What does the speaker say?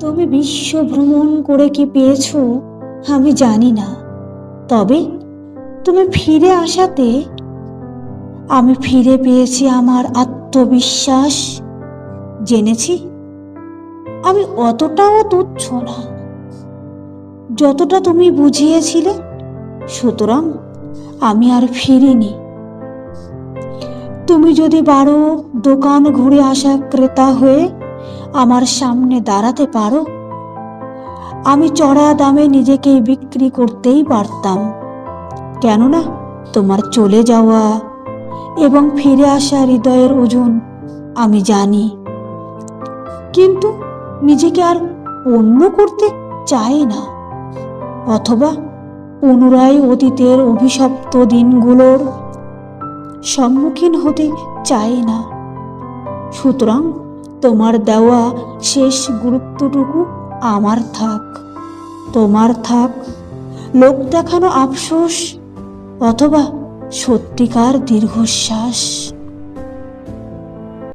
তুমি বিশ্ব ভ্রমণ করে কি পেয়েছো আমি জানি না, তবে তুমি ফিরে আসাতে আমি ফিরে পেয়েছি আমার আত্মবিশ্বাস। জেনেছি আমি অতটাও তুচ্ছ না যতটা তুমি বুঝিয়েছিলে, সুতরাং আমি আর ফিরিনি। তুমি যদি 12 দোকান ঘুরে আসা ক্রেতা হয়ে আমার সামনে দাঁড়াতে পারো, আমি চড়া দামে নিজেকে বিক্রি করতেই পারতাম। কেননা তোমার চলে যাওয়া এবং ফিরে আসা হৃদয়ের ওজন আমি জানি, কিন্তু নিজেকে আর পণ্য করতে চাই না, অথবা পুনরায় অতীতের অভিশপ্ত দিনগুলোর সম্মুখীন হতে চাই না। সুতরাং তোমার দেওয়া শেষ গুরুত্বটুকু আমার থাক, তোমার থাক লোক দেখানো আফসোস অথবা সত্যিকার দীর্ঘশ্বাস।